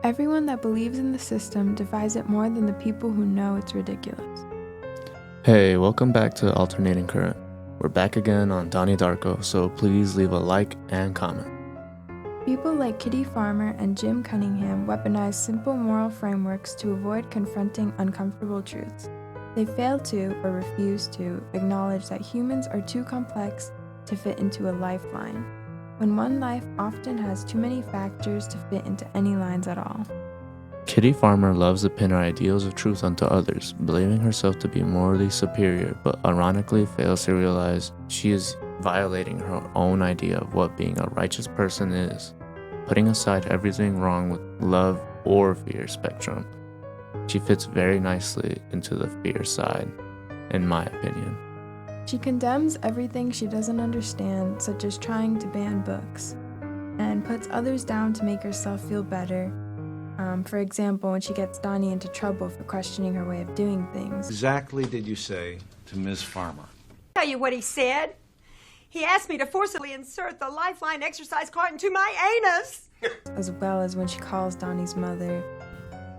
Everyone that believes in the system defies it more than the people who know it's ridiculous. Hey, welcome back to Alternating Current. We're back again on Donnie Darko, so please leave a like and comment. People like Kitty Farmer and Jim Cunningham weaponize simple moral frameworks to avoid confronting uncomfortable truths. They fail to, or refuse to, acknowledge that humans are too complex to fit into a lifeline, when one life often has too many factors to fit into any lines at all. Kitty Farmer loves to pin her ideals of truth onto others, believing herself to be morally superior, but ironically fails to realize she is violating her own idea of what being a righteous person is, putting aside everything wrong with love or fear spectrum. She fits very nicely into the fear side, in my opinion. She condemns everything she doesn't understand, such as trying to ban books, and puts others down to make herself feel better. For example, when she gets Donnie into trouble for questioning her way of doing things. Exactly did you say to Ms. Farmer? Tell you what he said. He asked me to forcibly insert the lifeline exercise card into my anus. As well as when she calls Donnie's mother,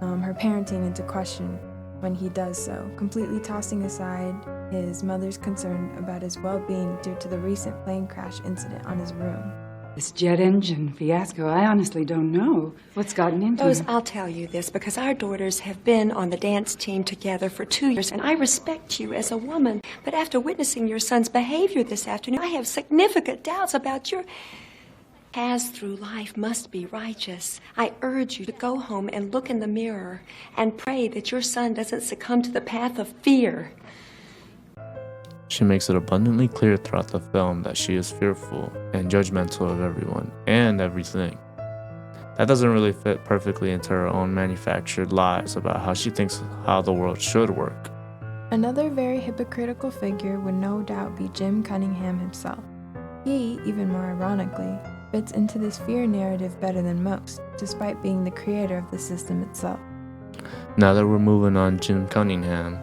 her parenting into question when he does so, completely tossing aside his mother's concern about his well-being due to the recent plane crash incident on his room. This jet engine fiasco, I honestly don't know what's gotten into Rose, him. I'll tell you this because our daughters have been on the dance team together for 2 years, and I respect you as a woman. But after witnessing your son's behavior this afternoon, I have significant doubts about your paths through life must be righteous. I urge you to go home and look in the mirror and pray that your son doesn't succumb to the path of fear. She makes it abundantly clear throughout the film that she is fearful and judgmental of everyone and everything. That doesn't really fit perfectly into her own manufactured lies about how she thinks how the world should work. Another very hypocritical figure would no doubt be Jim Cunningham himself. He, even more ironically, fits into this fear narrative better than most, despite being the creator of the system itself. Now that we're moving on Jim Cunningham,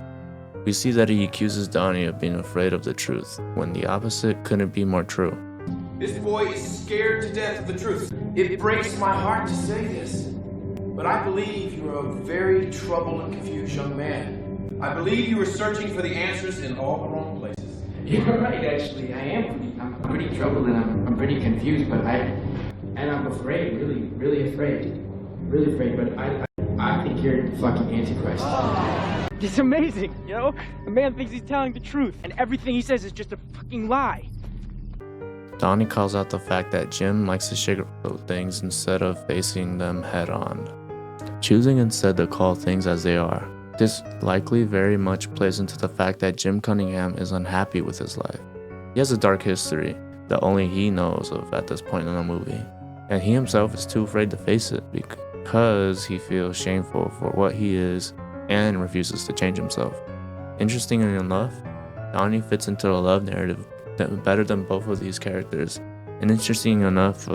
we see that he accuses Donnie of being afraid of the truth, when the opposite couldn't be more true. This boy is scared to death of the truth. It breaks my heart to say this, but I believe you are a very troubled and confused young man. I believe you are searching for the answers in all the wrong places. You're right, actually. I'm pretty troubled and I'm pretty confused, but I'm afraid, really afraid. Really afraid, but I think you're fucking Antichrist. It's amazing, you know? The man thinks he's telling the truth, and everything he says is just a fucking lie. Donnie calls out the fact that Jim likes to sugarcoat things instead of facing them head on, choosing instead to call things as they are. This likely very much plays into the fact that Jim Cunningham is unhappy with his life. He has a dark history that only he knows of at this point in the movie, and he himself is too afraid to face it because he feels shameful for what he is and refuses to change himself. Interestingly enough, Donnie fits into the love narrative better than both of these characters. And interesting enough,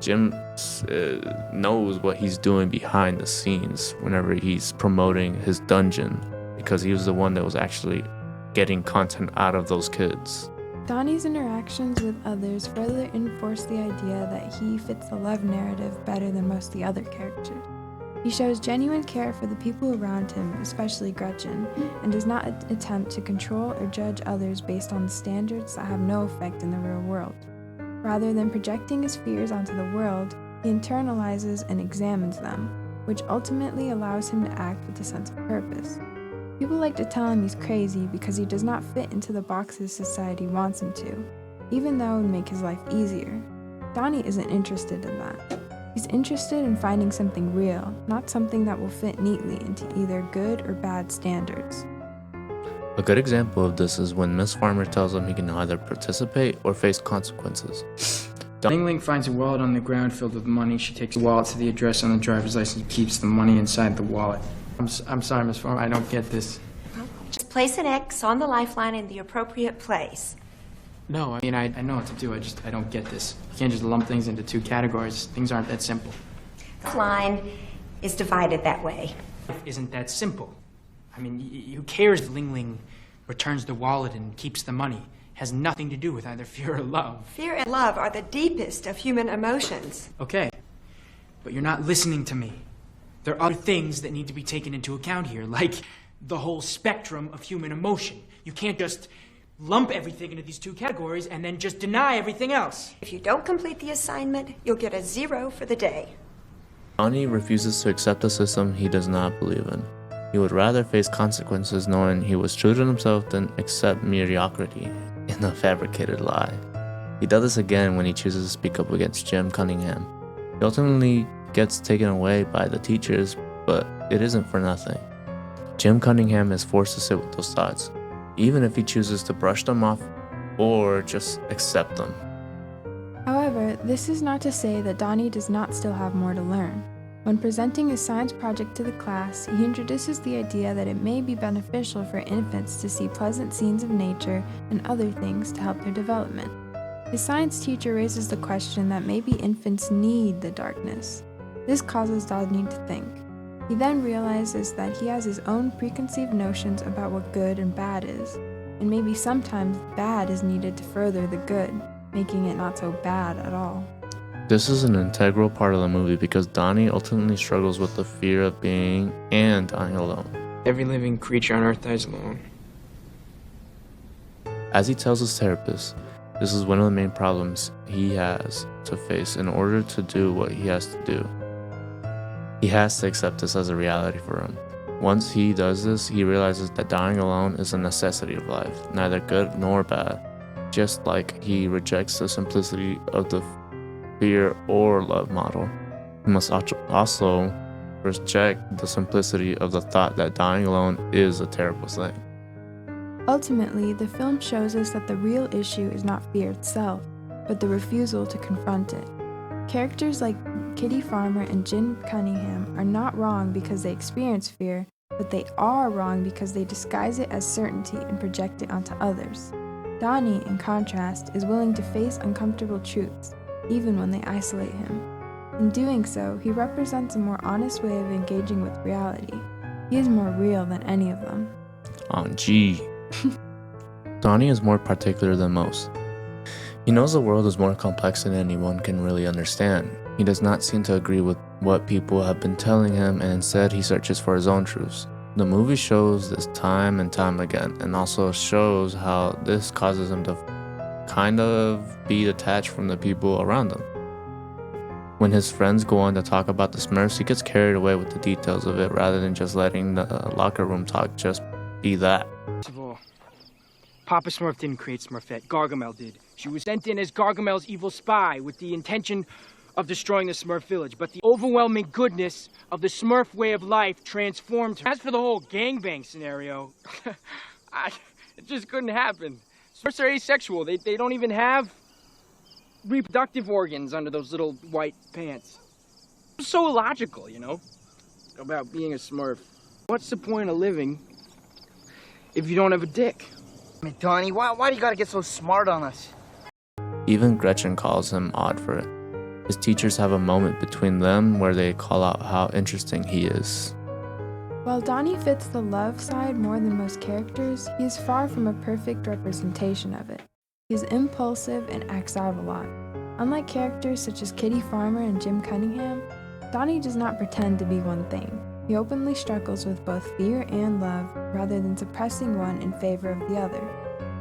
Jim knows what he's doing behind the scenes whenever he's promoting his dungeon, because he was the one that was actually getting content out of those kids. Donnie's interactions with others further enforce the idea that he fits the love narrative better than most of the other characters. He shows genuine care for the people around him, especially Gretchen, and does not attempt to control or judge others based on standards that have no effect in the real world. Rather than projecting his fears onto the world, he internalizes and examines them, which ultimately allows him to act with a sense of purpose. People like to tell him he's crazy because he does not fit into the boxes society wants him to, even though it would make his life easier. Donnie isn't interested in that. He's interested in finding something real, not something that will fit neatly into either good or bad standards. A good example of this is when Miss Farmer tells him he can either participate or face consequences. Ling Ling finds a wallet on the ground filled with money. She takes the wallet to the address on the driver's license and keeps the money inside the wallet. I'm sorry, Miss Farmer, I don't get this. Just place an X on the lifeline in the appropriate place. No, I mean, I know what to do. I don't get this. You can't just lump things into two categories. Things aren't that simple. The line is divided that way. Isn't that simple? I mean, who cares if Ling Ling returns the wallet and keeps the money? It has nothing to do with either fear or love. Fear and love are the deepest of human emotions. Okay. but you're not listening to me. There are other things that need to be taken into account here, like the whole spectrum of human emotion. You can't just lump everything into these two categories and then just deny everything else. If you don't complete the assignment, you'll get a 0 for the day. Donnie refuses to accept a system he does not believe in. He would rather face consequences knowing he was true to himself than accept mediocrity in a fabricated lie. He does this again when he chooses to speak up against Jim Cunningham. He ultimately gets taken away by the teachers, but it isn't for nothing. Jim Cunningham is forced to sit with those thoughts, even if he chooses to brush them off or just accept them. However, this is not to say that Donnie does not still have more to learn. When presenting his science project to the class, he introduces the idea that it may be beneficial for infants to see pleasant scenes of nature and other things to help their development. His science teacher raises the question that maybe infants need the darkness. This causes Donnie to think. He then realizes that he has his own preconceived notions about what good and bad is, and maybe sometimes bad is needed to further the good, making it not so bad at all. This is an integral part of the movie because Donnie ultimately struggles with the fear of being and dying alone. Every living creature on Earth dies alone. As he tells his therapist, this is one of the main problems he has to face in order to do what he has to do. He has to accept this as a reality for him. Once he does this, he realizes that dying alone is a necessity of life, neither good nor bad. Just like he rejects the simplicity of the fear or love model, he must also reject the simplicity of the thought that dying alone is a terrible thing. Ultimately, the film shows us that the real issue is not fear itself, but the refusal to confront it. Characters like Kitty Farmer and Jim Cunningham are not wrong because they experience fear, but they are wrong because they disguise it as certainty and project it onto others. Donnie, in contrast, is willing to face uncomfortable truths, even when they isolate him. In doing so, he represents a more honest way of engaging with reality. He is more real than any of them. On G. Donnie is more particular than most. He knows the world is more complex than anyone can really understand. He does not seem to agree with what people have been telling him, and instead he searches for his own truths. The movie shows this time and time again, and also shows how this causes him to kind of be detached from the people around him. When his friends go on to talk about the Smurfs, he gets carried away with the details of it rather than just letting the locker room talk just be that. First of all, Papa Smurf didn't create Smurfette. Gargamel did. She was sent in as Gargamel's evil spy with the intention of destroying the Smurf village, but the overwhelming goodness of the Smurf way of life transformed her. As for the whole gangbang scenario, it just couldn't happen. Smurfs are asexual. They don't even have reproductive organs under those little white pants. It's so illogical, you know, about being a Smurf. What's the point of living if you don't have a dick? I mean, Donnie, why do you gotta get so smart on us? Even Gretchen calls him odd for it. His teachers have a moment between them where they call out how interesting he is. While Donnie fits the love side more than most characters, he is far from a perfect representation of it. He is impulsive and acts out a lot. Unlike characters such as Kitty Farmer and Jim Cunningham, Donnie does not pretend to be one thing. He openly struggles with both fear and love, rather than suppressing one in favor of the other.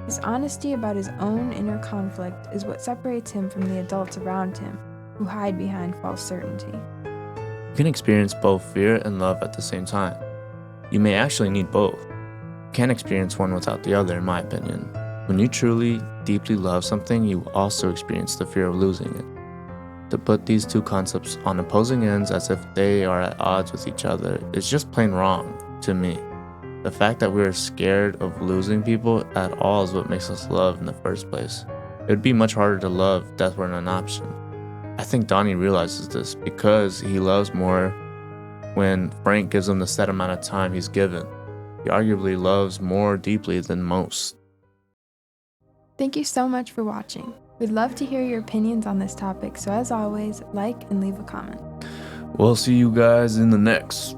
His honesty about his own inner conflict is what separates him from the adults around him, who hide behind false certainty. You can experience both fear and love at the same time. You may actually need both. You can't experience one without the other, in my opinion. When you truly, deeply love something, you also experience the fear of losing it. To put these two concepts on opposing ends as if they are at odds with each other is just plain wrong to me. The fact that we are scared of losing people at all is what makes us love in the first place. It would be much harder to love if death weren't an option. I think Donnie realizes this because he loves more when Frank gives him the set amount of time he's given. He arguably loves more deeply than most. Thank you so much for watching. We'd love to hear your opinions on this topic, so as always, like and leave a comment. We'll see you guys in the next